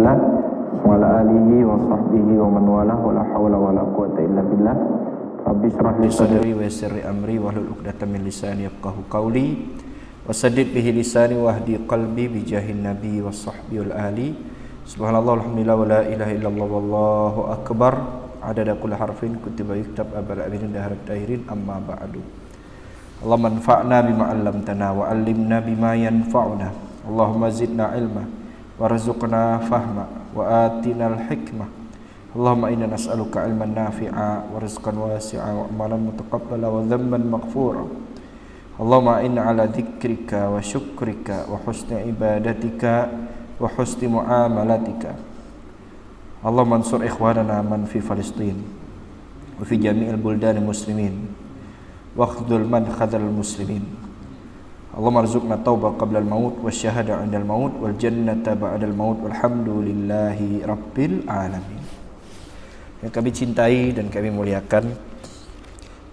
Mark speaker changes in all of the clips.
Speaker 1: lah wa ala alihi wa sahbihi wa man walah wa la hawla wa la quwwata illa billah. Rabbi shrah li sadri wa yassir li amri wahlul 'uqdatam min lisani yafqahu qawli wasaddid bihi lisani wahdi qalbi bi jahin nabi wa sahbihi wal ali. Subhanallah alhamdulillah wa la ilaha illallah wallahu akbar adada kulli harfin kutiba yuktab abal abidin daharat dahirin amma ba'du. Allahumma anfa'na bima 'allamtana wa 'allimna bima yanfa'una. Allahumma zidna ilma warzuqna fahma wa atinal hikmah. Allahumma inna nas'aluka ilman nafi'a wa rizqan wasi'a wa amalan mutaqabbala wa dhanban maghfura. Allahumma inna ala dzikrika wa syukrika wa husni ibadatika wa husni muamalatika. Allahumma ansur ikhwanana man fi Palestin wa fi jami'il buldani muslimin wa akhdhul man khadhal muslimin. Allahumma arzuqna taubah qabla al-maut wa syahada 'inda al-maut wal jannata ba'da al-maut walhamdulillahi rabbil alamin. Yang kami cintai dan kami muliakan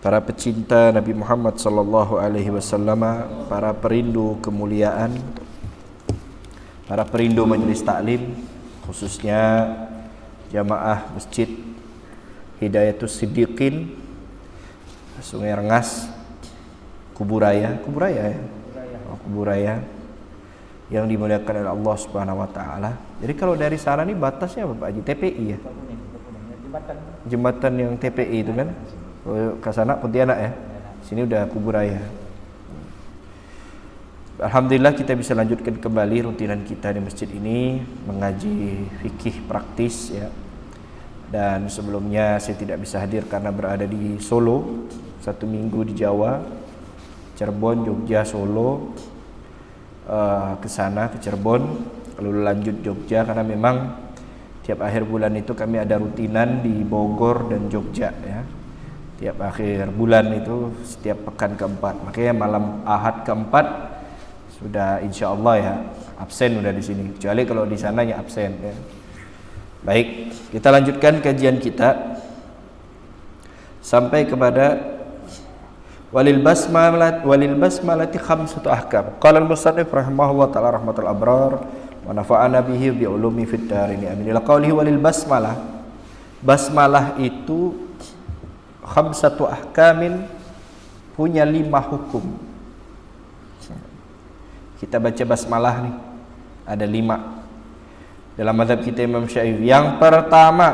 Speaker 1: para pecinta Nabi Muhammad sallallahu alaihi wasallam, para perindu kemuliaan, para perindu majelis taklim, khususnya jamaah Masjid Hidayatus Siddiqin Sungai Rengas Kuburaya ya? Kuburaya yang dimuliakan oleh Allah Subhanahu wa taala. Jadi kalau dari sana nih batasnya apa Pak Haji? TPI ya? Jembatan yang TPI itu kan? Ke sana Pontianak ya? Sini udah Kuburaya. Alhamdulillah kita bisa lanjutkan kembali rutinan kita di masjid ini mengaji fikih praktis ya. Dan sebelumnya saya tidak bisa hadir karena berada di Solo, 1 minggu di Jawa, Cirebon, Jogja, Solo, ke sana ke Cirebon, lalu lanjut Jogja karena memang tiap akhir bulan itu kami ada rutinan di Bogor dan Jogja ya. Tiap akhir bulan itu setiap pekan keempat. Makanya malam Ahad keempat sudah insya Allah ya absen udah di sini. Kecuali kalau di sana ya absen ya. Baik, kita lanjutkan kajian kita sampai kepada walil basmalati khamsatu ahkam. Qala al-musannif rahimahullah ta'ala rahmatul abrar wa nafa'ana bihi bi ulumi fid darini amin. Ila qawlihi walil basmalah. Basmalah itu khamsatu ahkamin, punya 5 hukum. Kita baca basmalah nih ada 5 dalam mazhab kita Imam Syafi'i. Yang pertama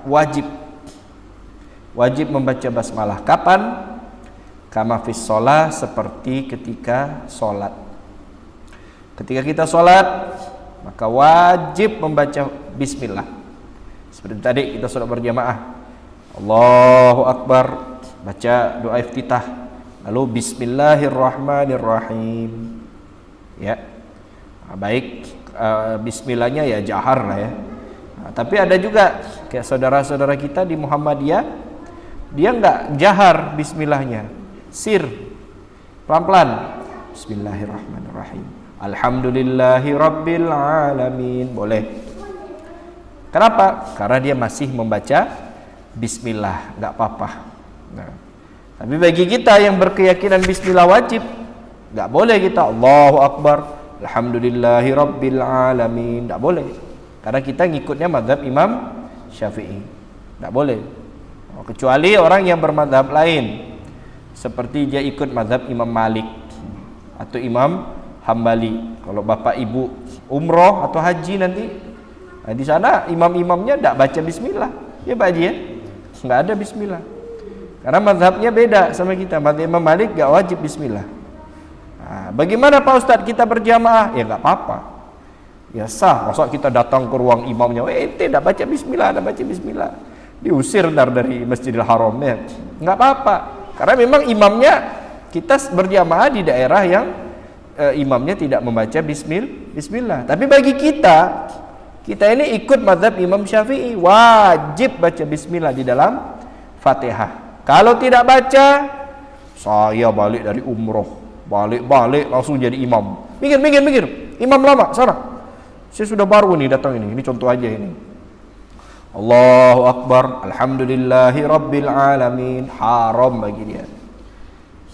Speaker 1: wajib membaca basmalah. Kapan? Kama fis sholat, seperti ketika sholat. Ketika kita sholat maka wajib membaca bismillah. Seperti tadi kita sholat berjamaah, Allahu Akbar, baca doa iftitah, lalu bismillahirrahmanirrahim ya. Baik, bismillahnya ya jahar lah ya. Tapi ada juga kayak saudara-saudara kita di Muhammadiyah, dia enggak jahar bismillahnya, sir, pelan-pelan, bismillahirrahmanirrahim, alhamdulillahi rabbil alamin, boleh. Kenapa? Karena dia masih membaca bismillah, enggak apa-apa. Nah, tapi bagi kita yang berkeyakinan bismillah wajib, enggak boleh kita Allahu Akbar, alhamdulillahi rabbil alamin, enggak boleh. Karena kita ngikutnya mazhab Imam Syafi'i, enggak boleh. Kecuali orang yang bermazhab lain, seperti dia ikut mazhab Imam Malik atau Imam Hambali. Kalau bapak ibu umroh atau haji nanti, nah di sana imam-imamnya tidak baca bismillah, ya Pak Haji ya, nggak ada bismillah. Karena mazhabnya beda sama kita. Mazhab Imam Malik nggak wajib bismillah. Nah, bagaimana Pak Ustadz kita berjamaah? Ya nggak apa-apa, ya sah. Masa kita datang ke ruang imamnya, tidak baca bismillah, tidak baca bismillah, diusir dari Masjidil Haram ya, nggak apa-apa. Karena memang imamnya, kita berjamaah di daerah yang imamnya tidak membaca bismillah. Tapi bagi kita ini ikut mazhab Imam Syafi'i, wajib baca bismillah di dalam Fatihah. Kalau tidak baca, saya balik dari umroh, balik langsung jadi imam. Mikir, imam lama sana. Saya sudah baru nih datang ini contoh aja ini. Allahu Akbar, alhamdulillahi rabbil alamin, haram bagi dia.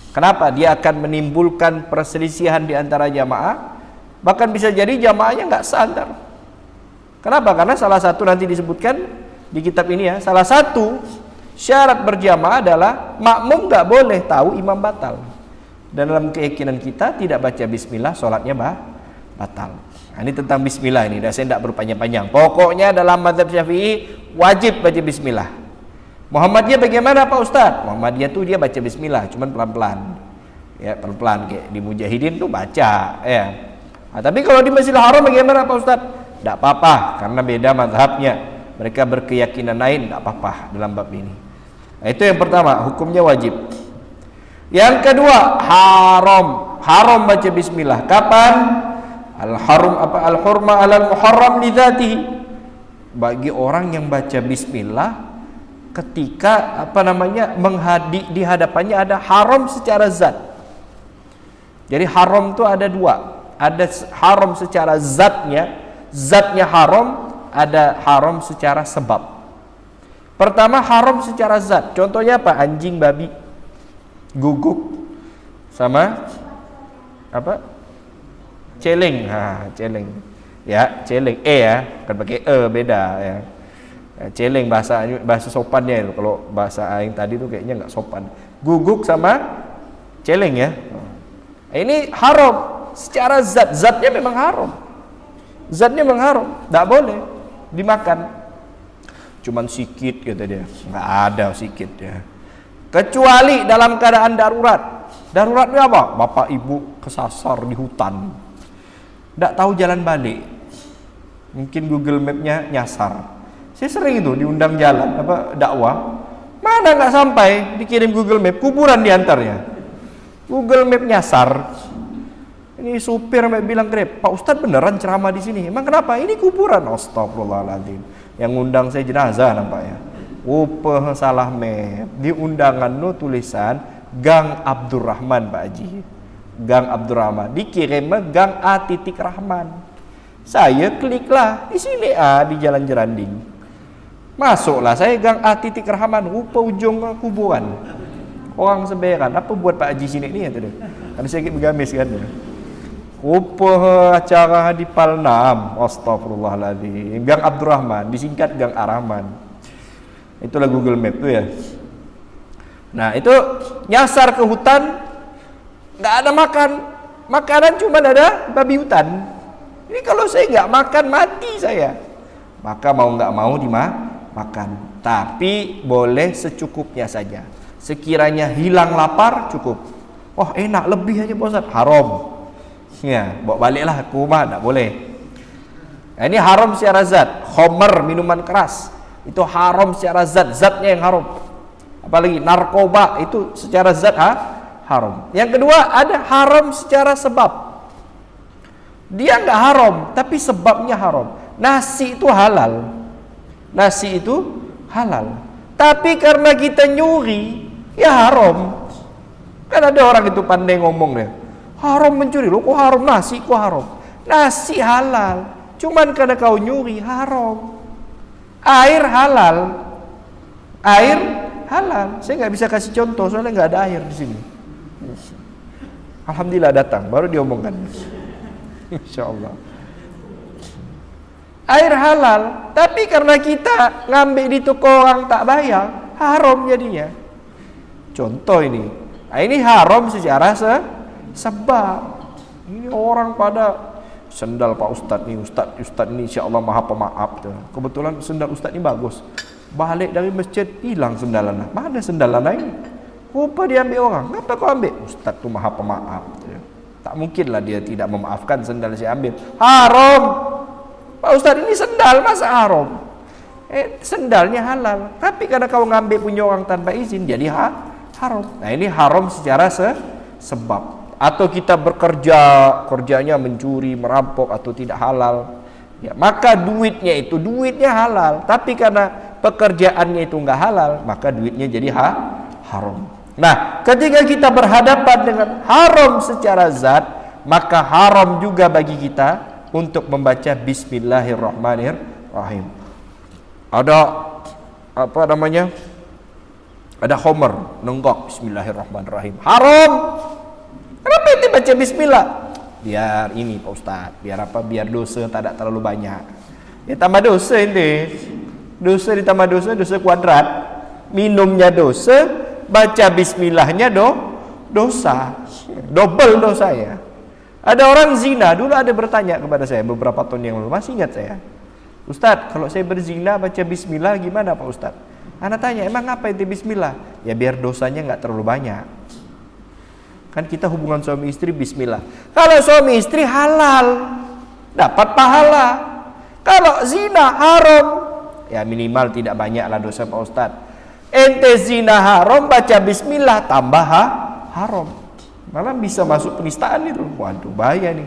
Speaker 1: Kenapa? Dia akan menimbulkan perselisihan di antara jamaah, bahkan bisa jadi jamaahnya nggak sadar. Kenapa? Karena salah satu nanti disebutkan di kitab ini ya, salah satu syarat berjamaah adalah makmum nggak boleh tahu imam batal. Dan dalam keyakinan kita tidak baca bismillah sholatnya batal. Nah, ini tentang bismillah ini, dah saya tidak berpanjang-panjang. Pokoknya dalam mazhab Syafi'i wajib baca bismillah. Muhammadiyah bagaimana Pak Ustadz? Muhammadiyah tuh dia baca bismillah, cuman pelan-pelan. Ya, pelan-pelan kayak di Mujahidin tuh baca ya. Nah, tapi kalau di Masjidil Haram bagaimana Pak Ustadz? Tidak apa-apa, karena beda mazhabnya. Mereka berkeyakinan lain, tidak apa-apa dalam bab ini. Nah, itu yang pertama, hukumnya wajib. Yang kedua, haram baca bismillah. Kapan? Al-hurma 'alal muharram li dzatihi. Bagi orang yang baca bismillah ketika di hadapannya ada haram secara zat. Jadi haram itu ada dua. Ada haram secara zatnya haram, ada haram secara sebab. Pertama haram secara zat. Contohnya apa? Anjing, babi, guguk, sama apa? Celeng. Celeng. Ya, celeng. Ya, kan pakai beda ya. Celeng bahasa sopannya. Kalau bahasa aing tadi tuh kayaknya nggak sopan. Guguk sama celeng ya. Ini haram secara zatnya memang haram. Zatnya memang haram, tidak boleh dimakan. Cuman sikit kata dia, nggak ada sikit ya. Kecuali dalam keadaan darurat. Daruratnya apa? Bapak ibu kesasar di hutan, tidak tahu jalan balik. Mungkin Google Map-nya nyasar. Saya sering itu diundang jalan dakwah, mana nggak sampai dikirim Google Map, kuburan diantarnya. Google Map nyasar. Ini supir bilang ke dia, Pak Ustadz beneran ceramah di sini. Emang kenapa? Ini kuburan. Astagfirullahaladzim. Yang ngundang saya jenazah nampaknya. Salah map. Di undangan tulisan Gang Abdurrahman Pak Haji. Gang Abdurrahman. Dikirim Gang A titik Rahman. Saya kliklah di sini di Jalan Jeranding. Masuklah saya Gang A titik Rahman. Rupa ujung kuburan. Orang sembahyang, apa buat Pak Haji sini ni? Karena saya bergamis kan. Rupa acara di Palnam. Astagfirullahaladzim. Gang Abdurrahman, disingkat Gang Ar-Rahman. Itulah Google Map tu ya. Nah itu nyasar ke hutan, nggak ada makan, makanan cuma ada babi hutan. Ini kalau saya nggak makan mati saya. Maka mau nggak mau dimakan. Tapi boleh secukupnya saja. Sekiranya hilang lapar cukup. Wah enak lebih aja Pak Ustaz. Haram. Ya, bawa baliklah ke rumah, tak boleh. Nah, ini haram secara zat. Khamr, minuman keras, itu haram secara zat, zatnya yang haram. Apalagi narkoba itu secara zat haram. Yang kedua ada haram secara sebab. Dia nggak haram, tapi sebabnya haram. Nasi itu halal. Nasi itu halal. Tapi karena kita nyuri, ya haram. Kan ada orang itu pandai ngomong deh. Haram mencuri, loh kok haram nasi, kok haram? Nasi halal, cuman karena kau nyuri haram. Air halal, air halal. Saya nggak bisa kasih contoh soalnya nggak ada air di sini. Alhamdulillah datang, baru diomongkan. Insya Allah. Air halal, tapi karena kita ngambil di toko orang tak bayar, haram jadinya. Contoh ini. Nah, ini haram secara sebab. Ini orang pada sendal Pak Ustadz nih, Ustadz ini insya Allah maha pemaaf tuh. Kebetulan sendal Ustadz ini bagus. Balik dari masjid hilang sendalan. Mana sendalan lain? Rupa diambil orang. Kenapa kau ambil? Ustadz tuh maha pemaaf tuh. Tak mungkinlah dia tidak memaafkan sendal saya ambil. Haram. Pak Ustadz ini sendal masa haram? Sendalnya halal. Tapi karena kau ngambil punya orang tanpa izin jadi haram. Nah ini haram secara sebab. Atau kita bekerja, kerjanya mencuri, merampok atau tidak halal, ya, maka duitnya halal. Tapi karena pekerjaannya itu enggak halal, maka duitnya jadi haram. Nah, ketika kita berhadapan dengan haram secara zat, maka haram juga bagi kita untuk membaca Bismillahirrahmanirrahim. Ada apa namanya? Ada khamr, nenggok Bismillahirrahmanirrahim. Haram. Kenapa itu baca bismillah? Biar ini Pak Ustaz, biar apa? Biar dosa tak ada terlalu banyak. Ya tambah dosa ente. Dosa ditambah dosa, dosa kuadrat. Minumnya dosa, baca bismillahnya dosa. Double dosa ya. Ada orang zina, dulu ada bertanya kepada saya beberapa tahun yang lalu, masih ingat saya. Ustadz, kalau saya berzina baca bismillah gimana Pak Ustadz? Anak tanya, emang apa itu bismillah? Ya biar dosanya nggak terlalu banyak. Kan kita hubungan suami istri bismillah. Kalau suami istri halal, dapat pahala. Kalau zina haram, ya minimal tidak banyak lah dosa Pak Ustadz. Ente zina haram, baca bismillah, tambah haram. Malah bisa masuk penistaan itu. Waduh, bahaya nih.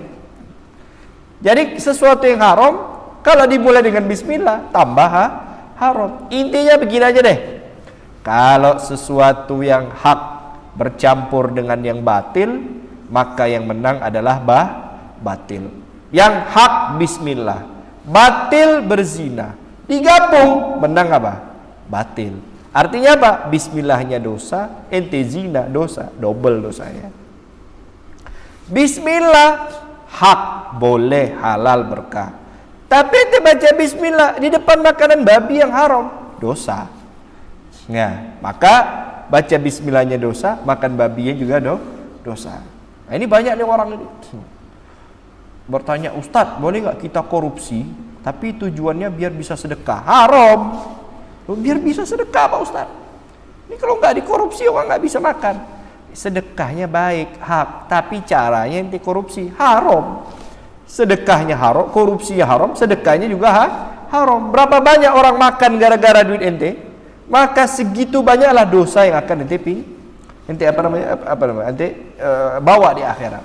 Speaker 1: Jadi sesuatu yang haram, kalau dimulai dengan bismillah, tambah haram. Intinya begini aja deh. Kalau sesuatu yang hak bercampur dengan yang batil, maka yang menang adalah batil. Yang hak bismillah, batil berzina, digabung menang apa? Batil. Artinya apa? Bismillahnya dosa, ente zina dosa, double dosanya. Bismillah hak, boleh, halal, berkah. Tapi ente baca bismillah di depan makanan babi yang haram, dosa. Nah, maka baca bismillahnya dosa, makan babinya juga dosa. Nah, ini banyak nih orang ini bertanya, Ustadz, boleh nggak kita korupsi tapi tujuannya biar bisa sedekah? Haram. Biar bisa sedekah Pak Ustadz. Ini kalau nggak dikorupsi orang nggak bisa makan. Sedekahnya baik, hak, tapi caranya ente korupsi, haram. Sedekahnya haram, korupsinya haram, sedekahnya juga haram. Berapa banyak orang makan gara-gara duit ente? Maka segitu banyaklah dosa yang akan ente bawa di akhirat.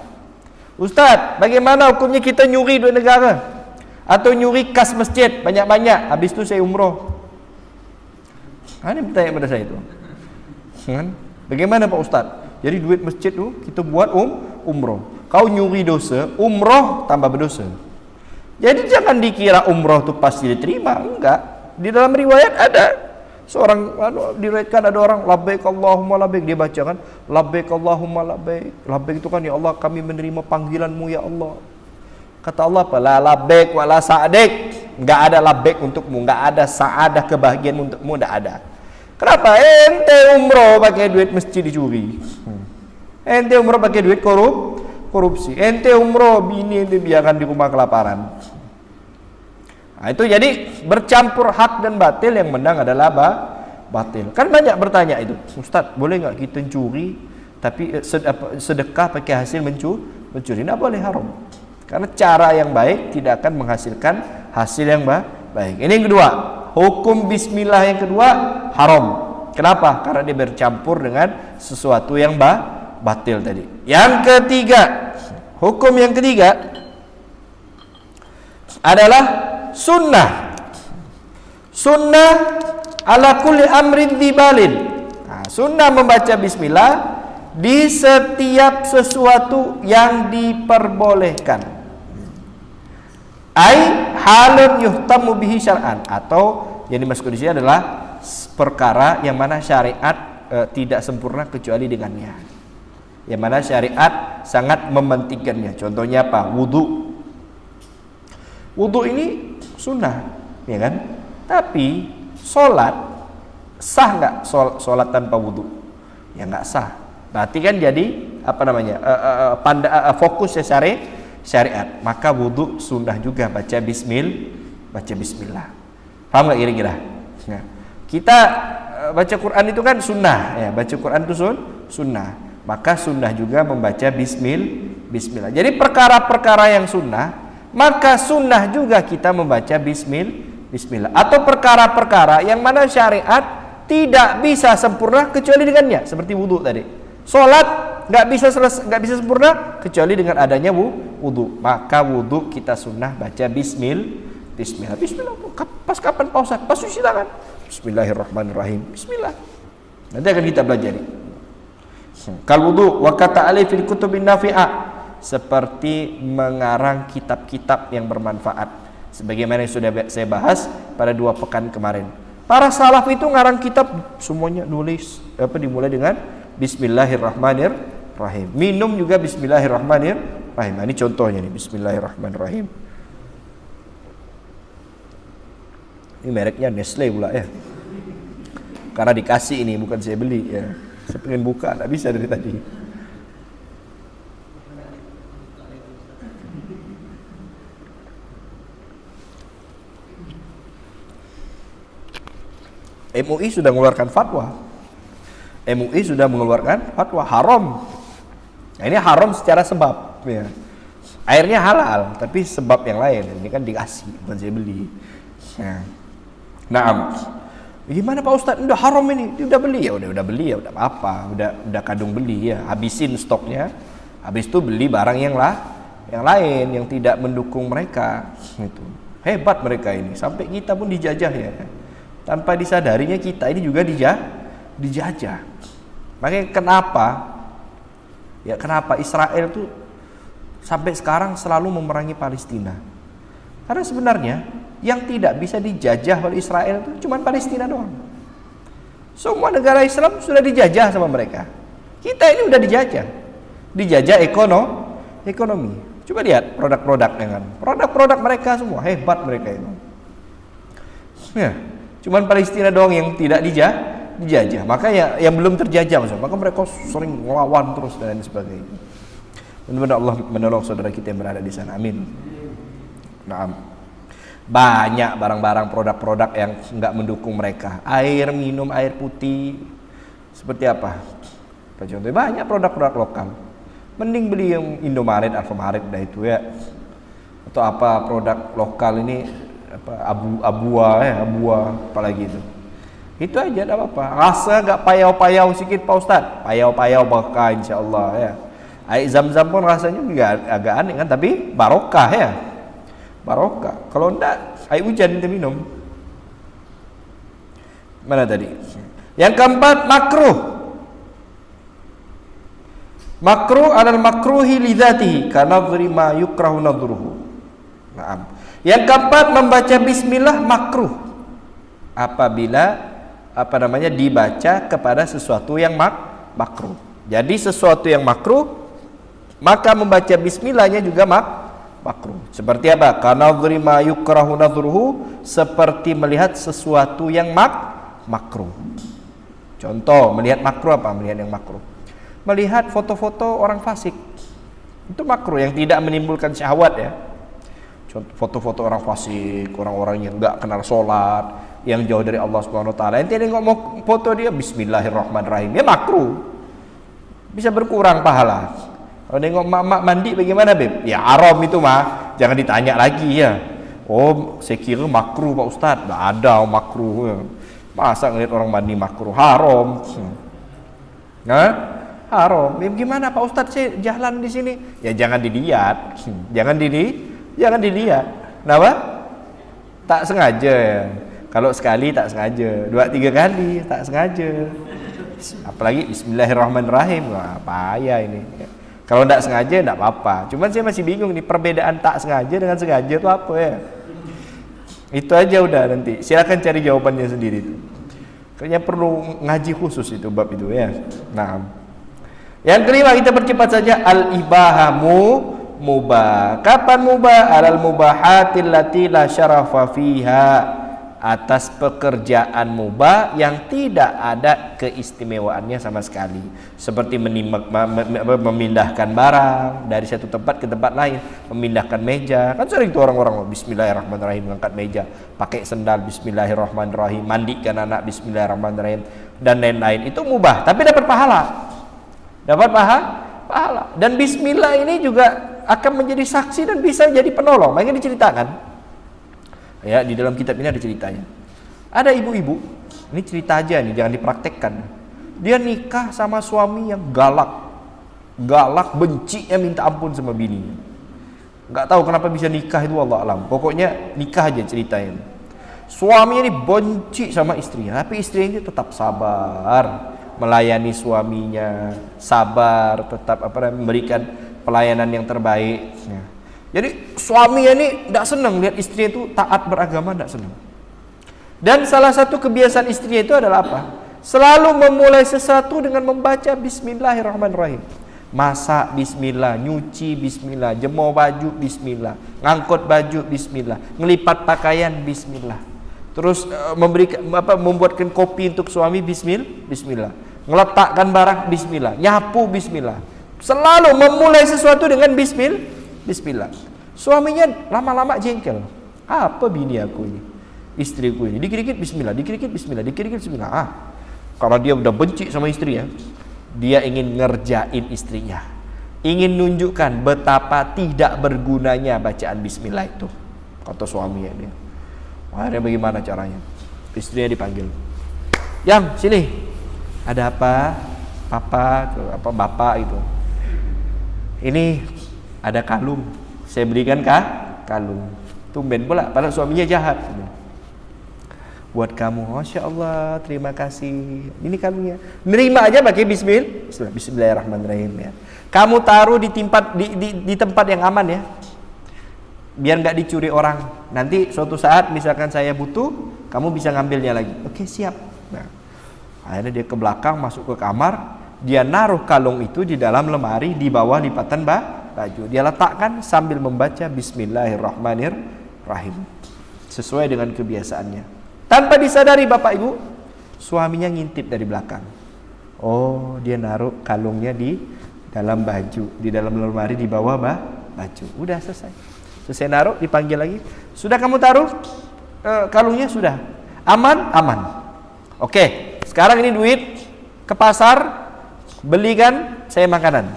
Speaker 1: Ustadz, bagaimana hukumnya kita nyuri duit negara atau nyuri kas masjid banyak-banyak, habis itu saya umroh? Ini bertanya pada saya itu. Bagaimana Pak Ustadz? Jadi duit masjid tu kita buat umroh. Kau nyuri dosa, umroh tambah berdosa. Jadi jangan dikira umroh tu pasti diterima, enggak. Di dalam riwayat ada seorang diriwayatkan ada orang labbaik Allahumma labbaik, dia baca kan labbaik Allahumma labbaik. Labbaik itu kan ya Allah kami menerima panggilanmu ya Allah. Kata Allah apa? La labbaik wa la sa'adik. Enggak ada labbaik untukmu, enggak ada sa'adah kebahagiaan untukmu, enggak ada. Kenapa? Ente umroh pakai duit masjid dicuri. Ente umroh pakai duit korupsi. Ente umroh bini ente biarkan di rumah kelaparan. Nah, itu jadi bercampur hak dan batil, yang menang adalah batil. Kan banyak bertanya itu, Ustadz, boleh nggak kita curi tapi sedekah pakai hasil mencuri? Nggak boleh, haram. Karena cara yang baik tidak akan menghasilkan hasil yang baik. Ini yang kedua. Hukum bismillah yang kedua haram. Kenapa? Karena dia bercampur dengan sesuatu yang batil tadi. Yang ketiga, hukum yang ketiga adalah sunnah. Sunnah ala kulli amrin dibalin. Nah, sunnah membaca bismillah di setiap sesuatu yang diperbolehkan. Ai halun yuhtamu bihi syar'an, atau yang dimaksud di sini adalah perkara yang mana syariat tidak sempurna kecuali dengannya. Yang mana syariat sangat mementingkannya. Contohnya apa? Wudu. Wudu ini sunnah, ya kan? Tapi sholat sah nggak? Sholat tanpa wudu? Ya nggak sah. Berarti kan jadi apa namanya? Fokus ya syariat. Maka wudu sunnah juga, baca bismillah. Paham nggak kira-kira? Nah, kita baca Quran itu kan sunnah, ya. Baca Quran itu sunnah. Maka sunnah juga membaca bismillah. Jadi perkara-perkara yang sunnah, maka sunnah juga kita membaca bismillah. Atau perkara-perkara yang mana syariat tidak bisa sempurna kecuali dengannya, seperti wudu tadi. Sholat nggak bisa sempurna kecuali dengan adanya wudu. Maka wudu kita sunnah baca bismillah. Pas kapan pausa? Pas cuci tangan. Bismillahirrahmanirrahim. Bismillah. Nanti akan kita pelajari. Kal wudu wa kata alif fil kutubin nafi'ah, seperti mengarang kitab-kitab yang bermanfaat, sebagaimana yang sudah saya bahas pada 2 pekan kemarin. Para salaf itu ngarang kitab semuanya dimulai dengan Bismillahirrahmanirrahim. Minum juga Bismillahirrahmanirrahim. Ini contohnya nih, Bismillahirrahmanirrahim. Ini mereknya Nestle pula ya. Karena dikasih ini, bukan saya beli ya. Saya pengen buka, nggak bisa dari tadi. MUI sudah mengeluarkan fatwa. MUI sudah mengeluarkan fatwa haram. Nah, ini haram secara sebab ya. Airnya halal, tapi sebab yang lain. Ini kan dikasih, bukan saya beli. Nah, gimana Pak Ustadz? Udah haram ini, dia udah beli ya, udah beli ya, udah apa? Udah kadung beli ya, habisin stoknya. Habis itu beli barang yang lain yang tidak mendukung mereka. Itu hebat mereka ini. Sampai kita pun dijajah ya. Tanpa disadarinya kita ini juga dijajah. Makanya kenapa Israel tuh sampai sekarang selalu memerangi Palestina? Karena sebenarnya yang tidak bisa dijajah oleh Israel itu cuma Palestina doang. Semua negara Islam sudah dijajah sama mereka. Kita ini udah dijajah ekonomi. Coba lihat produk-produknya kan. Produk-produk mereka semua hebat mereka itu. Ya, cuman Palestina doang yang tidak dijajah. Makanya yang belum terjajah maksudnya. Maka mereka sering ngelawan terus dan sebagainya. Mudah-mudahan Allah menolong saudara kita yang berada di sana. Amin. Nah, banyak barang-barang produk-produk yang enggak mendukung mereka. Air minum, air putih. Seperti apa? Contohnya banyak produk-produk lokal. Mending beli yang Indomaret, Alfamaret dah itu ya. Atau apa produk lokal ini apa Abua apalagi itu. Itu aja enggak apa-apa. Rasa enggak payau-payau sedikit Pak Ustaz. Payau-payau bakal insyaallah ya. Air zam-zam pun rasanya juga agak aneh kan, tapi barokah ya. Barokah. Kalau enggak, air hujan kita minum. Mana tadi? Yang keempat, makruh. Makruh adalah makruhi lidzatihi karena ma yukrahu nadruhu. Naam. Yang keempat, membaca bismillah makruh. Apabila dibaca kepada sesuatu yang makruh. Jadi sesuatu yang makruh, maka membaca bismillahnya juga makruh. Seperti apa? Karena ma yukrahu nadruhu, seperti melihat sesuatu yang makruh. Contoh, melihat makruh apa? Melihat yang makruh. Melihat foto-foto orang fasik. Itu makruh yang tidak menimbulkan syahwat ya. Contoh foto-foto orang fasik, orang-orang yang enggak kenal salat, yang jauh dari Allah Subhanahu wa taala. Ente ngomong foto dia bismillahirrahmanirrahim, ya makruh. Bisa berkurang pahala. Kalau nengok mak mandi bagaimana Beb? Ya haram itu mah, jangan ditanya lagi ya. Oh saya kira makruh Pak Ustadz. Nggak ada makruh ya. Masa ngeliat orang mandi makruh? Haram. Nah, haram. Ya, gimana Pak Ustadz, saya jalan di sini? Ya jangan dilihat. Jangan dilihat. Kenapa? Tak sengaja ya. Kalau sekali tak sengaja, 2-3 kali tak sengaja. Apalagi bismillahirrahmanirrahim. Wah, payah ini. Kalau tidak sengaja tidak apa-apa. Cuman saya masih bingung nih, perbedaan tak sengaja dengan sengaja itu apa ya? Itu aja udah nanti. Silakan cari jawabannya sendiri itu. Kayaknya perlu ngaji khusus itu bab itu ya. Nah, yang kelima kita percepat saja, al-ibahamu mubah. Kapan mubah? Alal mubahatil lati la syarafa fiha. Atas pekerjaan mubah yang tidak ada keistimewaannya sama sekali, seperti memindahkan barang dari satu tempat ke tempat lain, memindahkan meja. Kan sering tuh orang-orang bismillahirrahmanirrahim mengangkat meja, pakai sendal bismillahirrahmanirrahim, mandikan anak bismillahirrahmanirrahim dan lain-lain. Itu mubah tapi dapat pahala. Dan bismillah ini juga akan menjadi saksi dan bisa jadi penolong. Makanya diceritakan ya, di dalam kitab ini ada ceritanya. Ada ibu-ibu, ini cerita aja nih, jangan dipraktekkan. Dia nikah sama suami yang galak, bencinya minta ampun sama bininya. Nggak tahu kenapa bisa nikah itu, Allah alam. Pokoknya nikah aja ceritanya. Suaminya ini benci sama istrinya, tapi istrinya ini tetap sabar melayani suaminya, sabar tetap memberikan pelayanan yang terbaik. Jadi suaminya ini tidak senang lihat istrinya itu taat beragama, tidak senang. Dan salah satu kebiasaan istrinya itu adalah apa? Selalu memulai sesuatu dengan membaca bismillahirrahmanirrahim. Masak bismillah, nyuci bismillah, jemur baju bismillah, ngangkut baju bismillah, ngelipat pakaian bismillah. Terus membuatkan kopi untuk suami, bismillah. Ngeletakkan barang, bismillah. Nyapu, bismillah. Selalu memulai sesuatu dengan bismillah. Suaminya lama-lama jengkel. Apa bini aku ini, istriku ini, dikit-dikit bismillah, dikit-dikit bismillah, dikit-dikit bismillah. Karena dia udah benci sama istrinya, dia ingin ngerjain istrinya, ingin nunjukkan betapa tidak bergunanya bacaan bismillah itu, kata suaminya dia. Akhirnya bagaimana caranya? Istrinya dipanggil, "Yang sini, ada apa? Papa, apa bapak itu? Ini ada kalung, saya berikan kalung." Tumben pula, padahal suaminya jahat. "Buat kamu." "Masya Allah, terima kasih. Ini kalungnya." Nerima aja pakai bismillahirrahmanirrahim ya. Kamu taruh di tempat yang aman ya, biar nggak dicuri orang. Nanti suatu saat misalkan saya butuh, kamu bisa ngambilnya lagi. Oke, siap. Nah, akhirnya dia ke belakang, masuk ke kamar, dia naruh kalung itu di dalam lemari di bawah lipatan baju. Dia letakkan sambil membaca bismillahirrahmanirrahim sesuai dengan kebiasaannya. Tanpa disadari Bapak Ibu, suaminya ngintip dari belakang. Oh, dia naruh kalungnya di dalam baju, di dalam lemari di bawah baju. Udah selesai. Selesai naruh, dipanggil lagi. "Sudah kamu taruh kalungnya?" "Sudah." "Aman?" "Aman." "Oke, sekarang ini duit, ke pasar belikan saya makanan.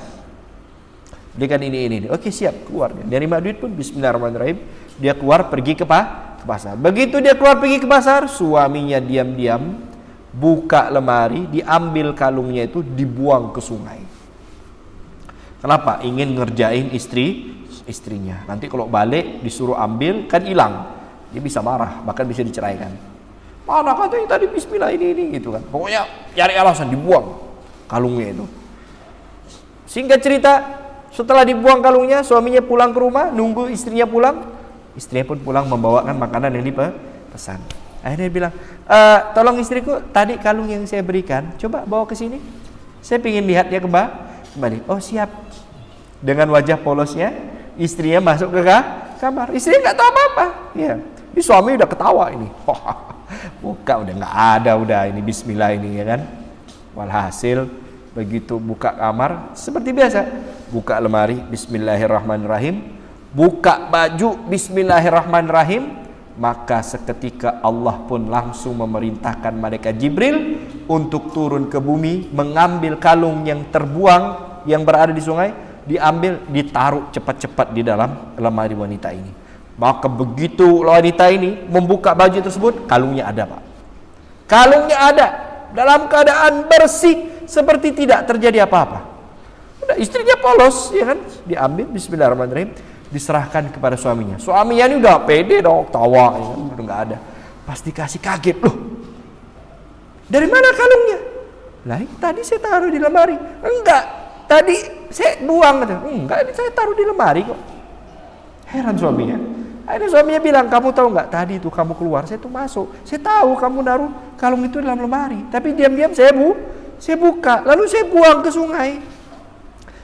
Speaker 1: Belikan ini. Oke, siap." Keluar dia. Dari duit pun bismillahirrahmanirrahim, dia keluar pergi ke pasar. Begitu dia keluar pergi ke pasar, suaminya diam-diam buka lemari, diambil kalungnya itu, dibuang ke sungai. Kenapa? Ingin ngerjain istrinya. Nanti kalau balik disuruh ambil kan hilang, dia bisa marah, bahkan bisa diceraikan. "Mana katanya tadi bismillah ini gitu kan." Pokoknya cari alasan, dibuang kalungnya itu. Singkat cerita, setelah dibuang kalungnya, suaminya pulang ke rumah, nunggu istrinya pulang. Istrinya pun pulang membawakan makanan yang dipesan. Akhirnya dia bilang, "Tolong istriku, tadi kalung yang saya berikan, coba bawa ke sini. Saya ingin lihat dia kembali." "Oh, siap." Dengan wajah polosnya, istrinya masuk ke kamar. Istrinya nggak tahu apa-apa. Ya, ini suami udah ketawa ini. Buka udah nggak ada, udah ini bismillah ini ya kan. Walhasil begitu buka kamar seperti biasa, buka lemari bismillahirrahmanirrahim, buka baju bismillahirrahmanirrahim, maka seketika Allah pun langsung memerintahkan malaikat Jibril untuk turun ke bumi, mengambil kalung yang terbuang yang berada di sungai, diambil, ditaruh cepat-cepat di dalam lemari wanita ini. Maka begitu wanita ini membuka baju tersebut, kalungnya ada, Pak. Kalungnya ada dalam keadaan bersih, seperti tidak terjadi apa-apa. Udah, istrinya polos, ya kan? Diambil bismillahirrahmanirrahim, diserahkan kepada suaminya. Suaminya ini udah pede dong, tawa, ya kan? Udah nggak ada. Pas dikasih kaget, "Loh, dari mana kalungnya?" "Lah, tadi saya taruh di lemari." "Enggak, tadi saya buang." "Enggak, ini saya taruh di lemari kok." Heran suaminya. Akhirnya suaminya bilang, "Kamu tahu nggak, tadi itu kamu keluar, saya tuh masuk, saya tahu kamu naruh kalung itu dalam lemari, tapi diam-diam saya buka, lalu saya buang ke sungai."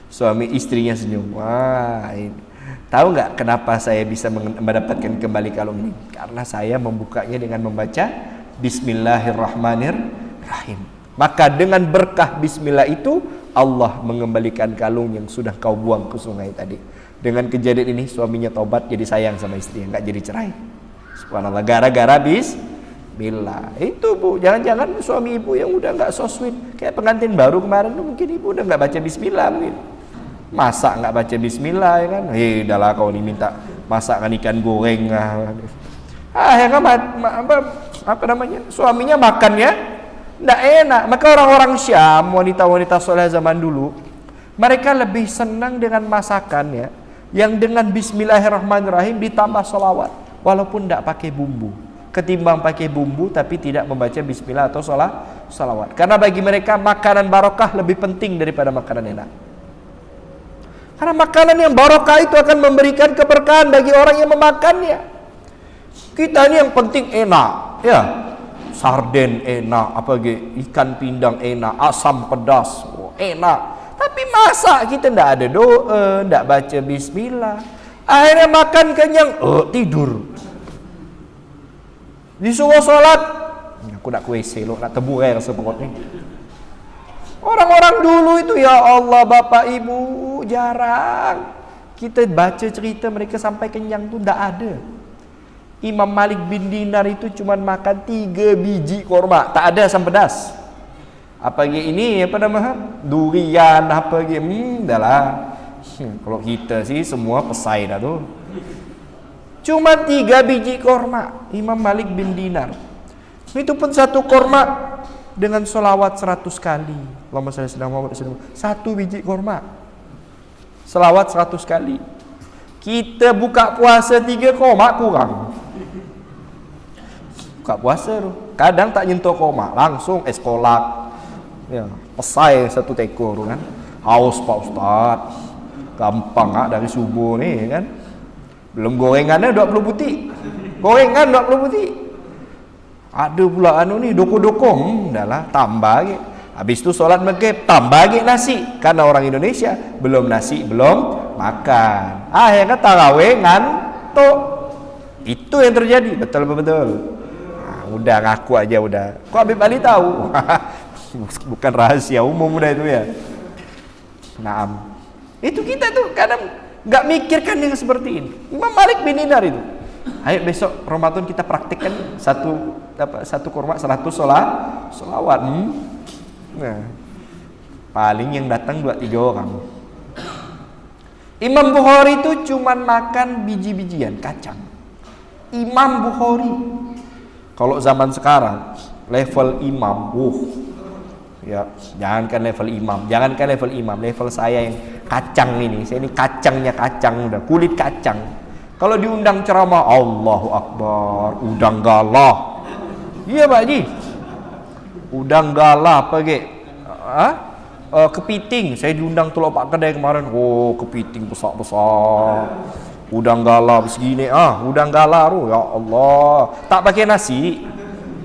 Speaker 1: Suami istrinya senyum. Wah, ini. Tahu nggak kenapa saya bisa mendapatkan kembali kalung ini? Karena saya membukanya dengan membaca bismillahirrahmanirrahim. Maka dengan berkah bismillah itu, Allah mengembalikan kalung yang sudah kau buang ke sungai tadi. Dengan kejadian ini suaminya tobat, jadi sayang sama istrinya, nggak jadi cerai. Subhanallah, gara-gara bismillah. Itu Bu, jangan-jangan suami ibu yang udah nggak so sweet, kayak pengantin baru kemarin tuh, mungkin ibu udah nggak baca bismillah mungkin. Masak nggak baca bismillah ya kan? Udahlah kau ini minta masakan ikan goreng. Ya kan, apa namanya? Suaminya makannya nggak enak. Maka orang-orang Syam, wanita-wanita soleh zaman dulu, mereka lebih senang dengan masakannya yang dengan bismillahirrahmanirrahim ditambah sholawat, walaupun tidak pakai bumbu, ketimbang pakai bumbu tapi tidak membaca bismillah atau sholawat. Karena bagi mereka makanan barokah lebih penting daripada makanan enak. Karena makanan yang barokah itu akan memberikan keberkahan bagi orang yang memakannya. Kita ini yang penting enak, ya, sarden enak, ikan pindang enak, asam pedas enak. Tapi masa kita tidak ada doa, tidak baca bismillah, akhirnya makan kenyang, tidur. Disuruh sholat, aku nak ke WC lo, nak tebu rasa perut ni. Orang-orang dulu itu, ya Allah, bapak ibu, jarang kita baca cerita mereka sampai kenyang tu, tak ada. Imam Malik bin Dinar itu cuma makan 3 biji korma, tak ada asam pedas. Apa lagi ini, apa nama, durian, apa lagi, dah lah. Kalau kita sih semua pesai dah tu. Cuma 3 biji korma Imam Malik bin Dinar. Itu pun satu korma dengan solawat 100 kali. Allahumma shalli ala Muhammad. 1 biji korma, selawat 100 kali. Kita buka puasa 3 korma kurang. Buka puasa tu kadang tak nyentuh korma, langsung es kolak. Ya, pesai 1 tekor tu kan. Haus Pak Ustaz. Gampang dari subuh ni kan. Belum gorengannya 20 butik. Gorengan 20 butik. Ada pula ni doko-doko, dah lah tambah lagi. Habis tu solat maghrib tambah lagi nasi. Karena orang Indonesia belum nasi belum makan. Akhirnya tarawih ngantuk. Itu yang terjadi, betul. Udah ngaku aja udah. Kok Habib Ali tahu? Bukan rahasia umum udah itu ya. Naam. Itu kita tuh kadang nggak mikirkan yang seperti ini. Imam Malik bin Dinar itu. Ayo besok Ramadan kita praktikkan satu kurma 100 solawat. Nah, paling yang datang 2-3 orang. Imam Bukhari itu cuman makan biji-bijian kacang. Imam Bukhari. Kalau zaman sekarang level imam, ya jangankan level imam, level saya yang kacang ini. Saya ini kacangnya kacang udah, kulit kacang. Kalau diundang ceramah, Allahu Akbar, udang galah. Iya Pak Ji. Udang galah apa ge? Kepiting. Saya diundang Teluk Pak Kedai kemarin. Oh, kepiting besar-besar. Udang galah segini. Udang galah tu. Ya Allah. Tak pakai nasi.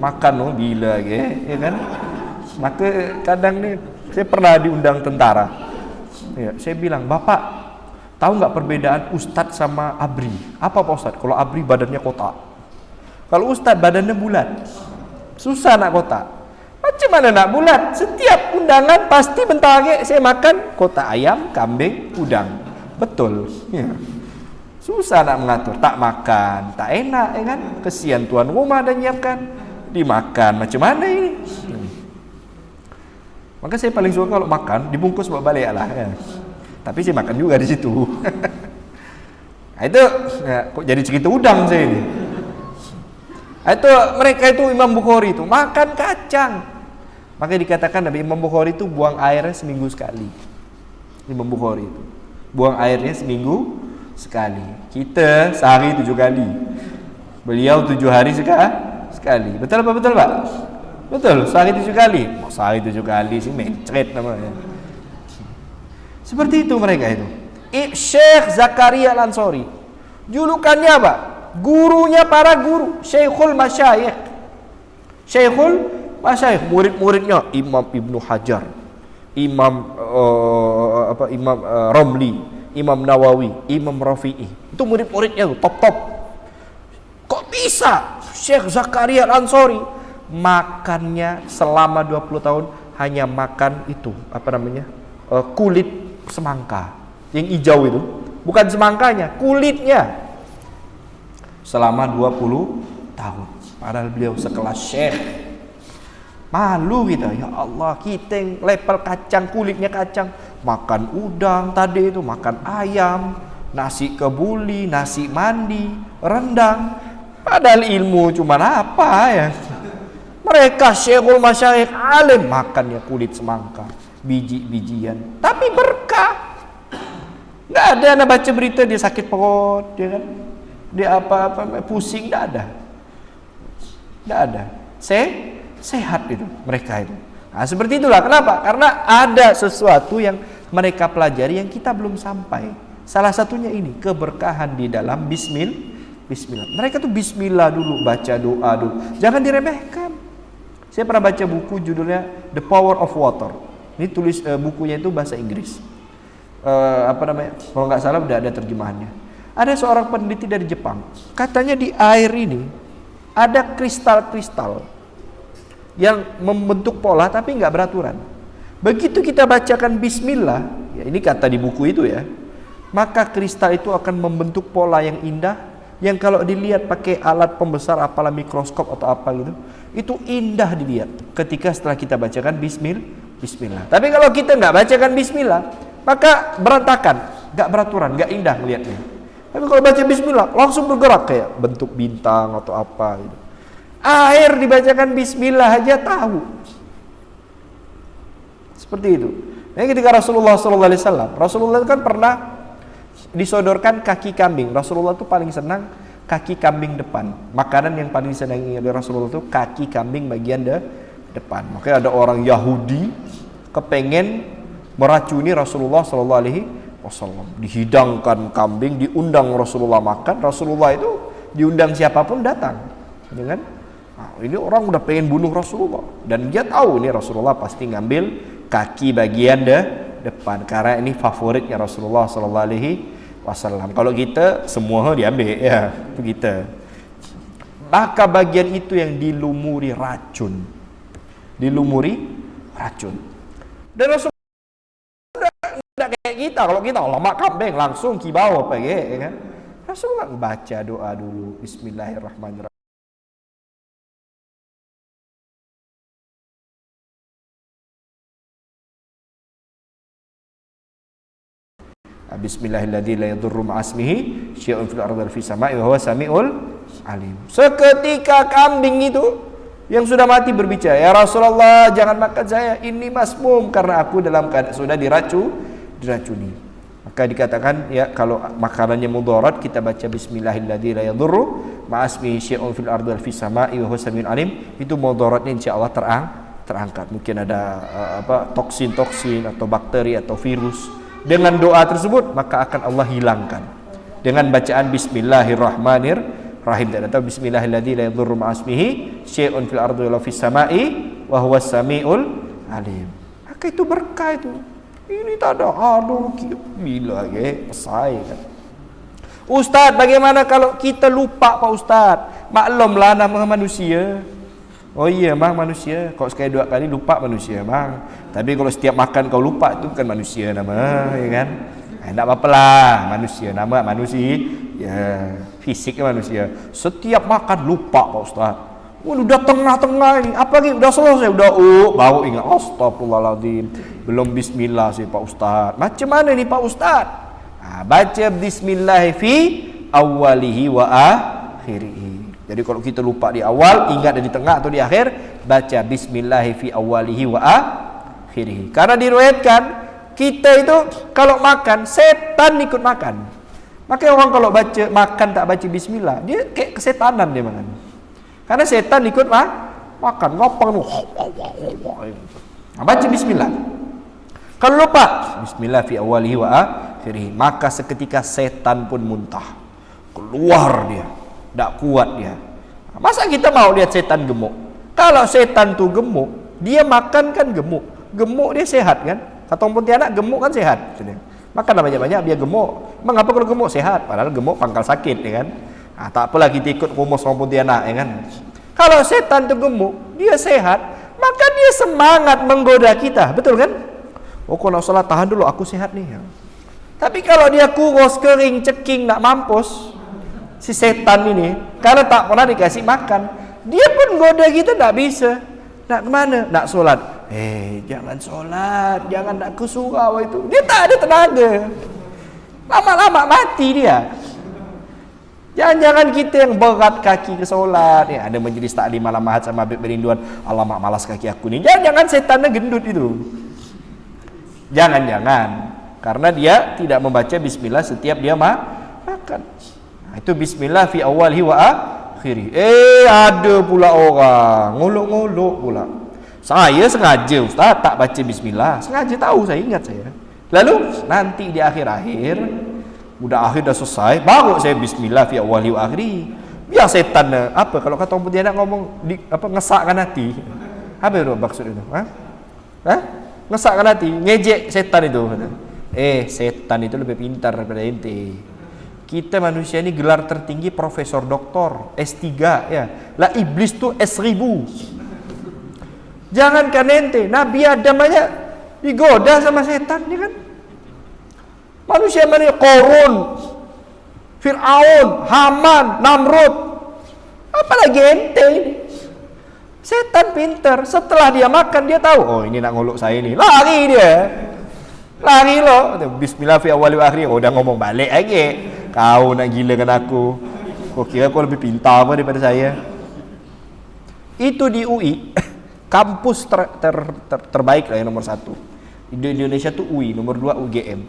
Speaker 1: Makan gila ge, ya kan? Maka kadang ni saya pernah diundang tentara. Ya, saya bilang, "Bapak, tahu nggak perbedaan Ustadz sama Abri?" "Apa Pak Ustadz?" "Kalau Abri badannya kotak. Kalau Ustadz badannya bulat. Susah nak kotak." "Macam mana nak bulat? Setiap undangan pasti bentar lagi saya makan kotak ayam, kambing, udang." Betul. Ya. Susah nak mengatur. Tak makan, tak enak, ya kan? Kesian tuan rumah dah nyiapkan, dimakan. Macam mana ini? Maka saya paling suka kalau makan dibungkus bawa balik lah. Ya. Tapi saya makan juga di situ. Nah, itu ya, kok jadi cerita udang saya ini. Nah, itu mereka itu Imam Bukhari itu makan kacang. Maka dikatakan Nabi Imam Bukhari itu buang airnya seminggu sekali. Imam Bukhari itu buang airnya seminggu sekali. Kita sehari 7 kali. Beliau 7 hari sekali. Betul apa betul Pak? Betul, sehari 7 kali. Sehari 7 kali sih mencret namanya. Seperti itu mereka itu. Syekh Zakaria Al-Ansari. Julukannya apa? Gurunya para guru, Syekhul Masyayikh. Syekhul Masyayikh, murid-muridnya Imam Ibnu Hajar, Imam Imam Romli, Imam Nawawi, Imam Rafi'i. Itu murid-muridnya top. Kok bisa Syekh Zakaria Al-Ansari makannya selama 20 tahun hanya makan itu, kulit semangka yang hijau itu, bukan semangkanya, kulitnya, selama 20 tahun. Padahal beliau sekelas syekh. Malu kita, ya Allah, kita yang level kacang, kulitnya kacang, makan udang tadi itu, makan ayam, nasi kebuli, nasi mandi, rendang. Padahal ilmu cuma apa ya? Mereka Syekhul Masyayikh alim, makannya kulit semangka, biji-bijian, tapi berkah. Nggak ada anak baca berita dia sakit perut, dia kan, dia apa pusing, nggak ada. Sehat itu mereka itu. Nah, seperti itulah. Kenapa? Karena ada sesuatu yang mereka pelajari yang kita belum sampai. Salah satunya ini, keberkahan di dalam bismillah. Mereka tuh bismillah dulu, baca doa dulu. Jangan diremehkan. Saya pernah baca buku judulnya The Power of Water. Ini tulis bukunya itu bahasa Inggris. Kalau nggak salah udah ada terjemahannya. Ada seorang peneliti dari Jepang. Katanya di air ini ada kristal-kristal yang membentuk pola tapi nggak beraturan. Begitu kita bacakan bismillah, ya ini kata di buku itu ya, maka kristal itu akan membentuk pola yang indah, yang kalau dilihat pakai alat pembesar apalah mikroskop atau apa gitu, itu indah dilihat ketika setelah kita bacakan bismillah. Tapi kalau kita nggak bacakan bismillah, maka berantakan, nggak beraturan, nggak indah melihatnya. Tapi kalau baca bismillah langsung bergerak kayak bentuk bintang atau apa gitu. Akhir dibacakan bismillah aja tahu. Seperti itu. Nah, ketika Rasulullah SAW, Rasulullah kan pernah disodorkan kaki kambing. Rasulullah itu paling senang kaki kambing depan. Makanan yang paling disenangi oleh Rasulullah itu kaki kambing bagian depan. Makanya ada orang Yahudi kepengen meracuni Rasulullah SAW. Dihidangkan kambing, diundang Rasulullah makan. Rasulullah itu diundang siapapun datang, ya kan? Nah, ini orang udah pengen bunuh Rasulullah dan dia tahu ini Rasulullah pasti ngambil kaki bagian depan karena ini favoritnya Rasulullah SAW. Kalau kita semua diambil ya, itu kita. Maka bagian itu yang dilumuri racun. Dan Rasulullah tidak kayak kita. Kalau kita lemak kambing langsung kibau apa ya kan? Rasulullah baca doa dulu, Bismillahirrahmanirrahim. Bismillahirrahmanirrahim la yadurru ma'asmihi syai'un fil ardi wal fis sama'i wa huwa samiul alim. Seketika kambing itu yang sudah mati berbicara, ya Rasulullah jangan makan saya, ini masmum karena aku dalam keadaan sudah diracuni. Maka dikatakan ya kalau makanannya mudarat kita baca Bismillahirrahmanirrahim la yadurru ma'asmihi syai'un fil ardi wal fis sama'i wa huwa samiul alim, itu mudaratnya insyaallah terangkat. Mungkin ada toksin atau bakteri atau virus. Dengan doa tersebut maka akan Allah hilangkan dengan bacaan Bismillahirrahmanirrahim atau Bismillahirrahmanirrahim la yadurru ma'asmihi syai'un fil ardi wala fis sama'i wa huwas samiul alim. Maka itu berkah itu. Ini tak ada bila selesai kan. Ustaz, bagaimana kalau kita lupa Pak Ustaz? Maklumlah nama manusia. Oh iya mang, manusia. Kalau sekali dua kali lupa manusia mang. Tapi kalau setiap makan kau lupa itu bukan manusia nama, ya kan? Tak apa-apa lah, manusia nama manusia. Ya, fisiknya manusia. Setiap makan lupa Pak Ustaz. Udah tengah-tengah ini. Apa lagi? Udah selesai, udah baru ingat astagfirullahaladzim. Belum bismillah sih Pak Ustaz. Macam mana ni Pak Ustaz? Baca bismillah fi awalihi wa akhirihi. Jadi kalau kita lupa di awal, ingat di tengah atau di akhir, baca bismillahi fi awalihi wa akhirihi. Karena diriwayatkan kita itu kalau makan, setan ikut makan. Makanya orang kalau makan tak baca bismillah, dia kayak kesetanan dia makan. Karena setan ikut makan, ngopong. Baca bismillah. Kalau lupa bismillah fi awalihi wa akhirihi, maka seketika setan pun muntah. Keluar dia. Tak kuat dia. Masa kita mau lihat setan gemuk? Kalau setan tu gemuk, dia makan kan gemuk. Gemuk dia sehat kan? Kata orang Pontianak gemuk kan sehat. Makan banyak-banyak biar gemuk. Mengapa kalau gemuk sehat? Padahal gemuk pangkal sakit ya kan? Tak apalah kita ikut rumus orang Pontianak ya kan? Kalau setan tu gemuk, dia sehat, maka dia semangat menggoda kita. Betul kan? Oh kalau nak salat tahan dulu, aku sehat nih. Tapi kalau dia kurus, kering, ceking, nak mampus, si setan ini karena tak pernah dikasih makan, dia pun goda kita tak bisa. Nak kemana? Nak solat. Jangan solat, jangan nak ke surau itu. Dia tak ada tenaga. Lama-lama mati dia. Jangan-jangan kita yang berat kaki ke solat. Ada majlis taklim malam Ahad sama Habib Berinduan. Alamak malas kaki aku ni. Jangan-jangan setannya gendut itu. Jangan-jangan karena dia tidak membaca bismillah setiap dia makan. Itu bismillah fi awalihi wa akhirih. Ada pula orang ngolok-ngolok pula. Saya sengaja Ustaz tak baca bismillah. Sengaja tahu, saya ingat saya. Lalu nanti di akhir-akhir, udah akhir dah selesai, baru saya bismillah fi awalihi wa akhirih. Biar setan apa kalau kata orang putih nak ngomong ngesakkan hati. Apa itu maksud itu? Ngesakkan hati, ngejek setan itu. Setan itu lebih pintar daripada ente. Kita manusia ini gelar tertinggi profesor doktor, S3 ya. Lah iblis tuh S1000. Jangankan ente, Nabi Adam aja digoda sama setan, ya kan? Manusia mana? Korun, Fir'aun, Haman, Namrud. Apalagi ente ini. Setan pinter. Setelah dia makan dia tahu, oh ini nak ngolok saya ini. Lari dia. Lari loh. Bismillah fi awwali wa akhir. Oh, udah ngomong balik lagi. Kau nak gilakan aku. Kau kira kau lebih pintar apa daripada saya? Itu di UI. Kampus terbaik lah yang nomor 1 di Indonesia tuh UI, nomor 2 UGM.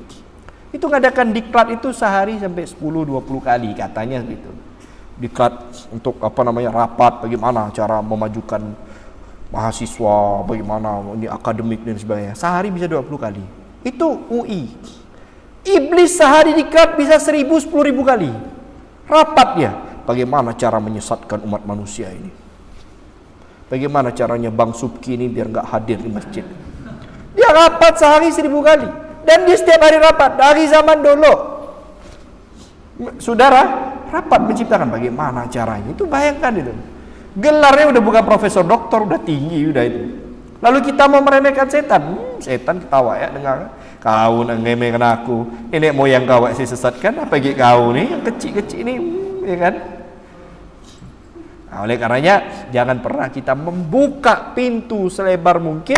Speaker 1: Itu ngadakan diklat itu sehari sampai 10-20 kali katanya gitu. Diklat untuk rapat bagaimana cara memajukan mahasiswa, bagaimana ini akademik dan sebagainya. Sehari bisa 20 kali. Itu UI. Iblis sehari diklat bisa 1000-10.000 kali. Rapat dia. Bagaimana cara menyesatkan umat manusia ini? Bagaimana caranya Bang Subki ini biar nggak hadir di masjid? Dia rapat sehari 1000 kali. Dan dia setiap hari rapat. Dari zaman dulu. Saudara, rapat menciptakan bagaimana caranya. Itu bayangkan itu. Gelarnya udah bukan profesor doktor, udah tinggi udah itu. Lalu kita mau meremehkan setan. Setan ketawa ya dengar. Kau nak ngemehkan aku. Ini moyang kau saya sesatkan. Apa gitu kau nih yang kecil-kecil ini, ya kan? Nah, oleh karenanya jangan pernah kita membuka pintu selebar mungkin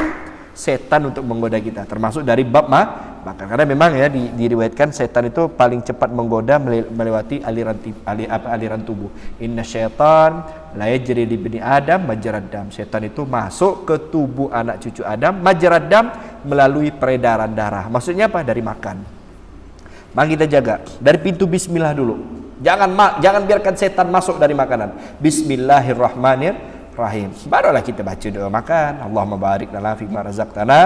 Speaker 1: setan untuk menggoda kita, termasuk dari bab makan. Karena memang ya diriwayatkan setan itu paling cepat menggoda melewati aliran tubuh. Inna syaitan la yajri li bani Adam majrad dam. Setan itu masuk ke tubuh anak cucu Adam majrad dam, melalui peredaran darah. Maksudnya apa? Dari makan. Mari kita jaga dari pintu bismillah dulu. Jangan biarkan setan masuk dari makanan. Bismillahirrahmanirrahim. Barulah kita baca doa makan. Allahumma barik lana fima razaqtana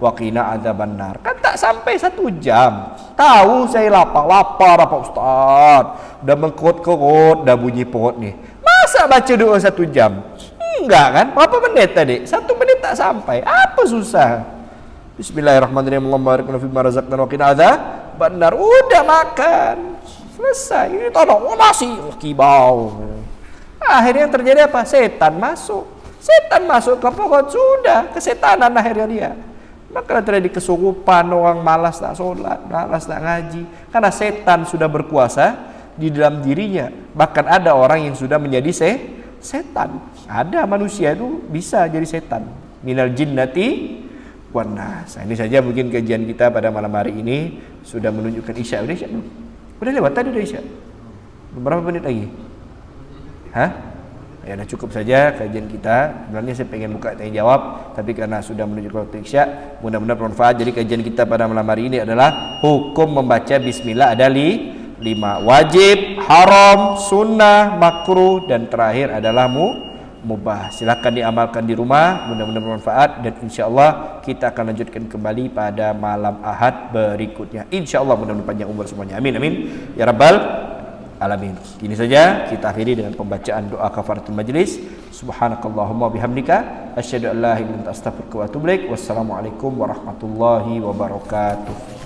Speaker 1: wa qina adzabannar. Kan tak sampai 1 jam. Tahu saya lapar apa Ustaz. Udah mengkerut-kerut, dah bunyi perut nih. Masa baca doa 1 jam? Enggak kan? Berapa menit tadi? 1 menit tak sampai. Apa susah? Bismillahirrahmanirrahim. Allahumma barik lana fima razaqtana wa qina adzabannar. Udah makan. Selesai. Ini tolong masih kibau. Akhirnya yang terjadi apa? Setan masuk ke pokok, sudah kesetanan akhirnya dia. Maka terjadi kesurupan, orang malas tak sholat, malas tak ngaji, karena setan sudah berkuasa di dalam dirinya. Bahkan ada orang yang sudah menjadi setan. Ada manusia itu bisa jadi setan. Minal jinnati wan nas. Ini saja mungkin kajian kita pada malam hari ini. Sudah menunjukkan Isya. Udah Isya belum? Udah lewat tadi, udah Isya. Berapa menit lagi? Hah? Ya udah cukup saja kajian kita. Sebenarnya saya pengen buka tanya jawab, tapi karena sudah menuju waktu Isya, mudah-mudahan bermanfaat. Jadi kajian kita pada malam hari ini adalah hukum membaca bismillah ada 5. Wajib, haram, sunnah, makruh, dan terakhir adalah mubah. Silakan diamalkan di rumah, mudah-mudahan bermanfaat, dan insyaallah kita akan lanjutkan kembali pada malam Ahad berikutnya. Insyaallah mudah-mudahan panjang umur semuanya. Amin amin ya rabbal alamin. Ini saja kita akhiri dengan pembacaan doa kafaratul majlis. Subhanakallahumma bihamdika asyhadu an la ilaha illa anta astaghfiruka wa atubu ilaik. Wassalamualaikum warahmatullahi wabarakatuh.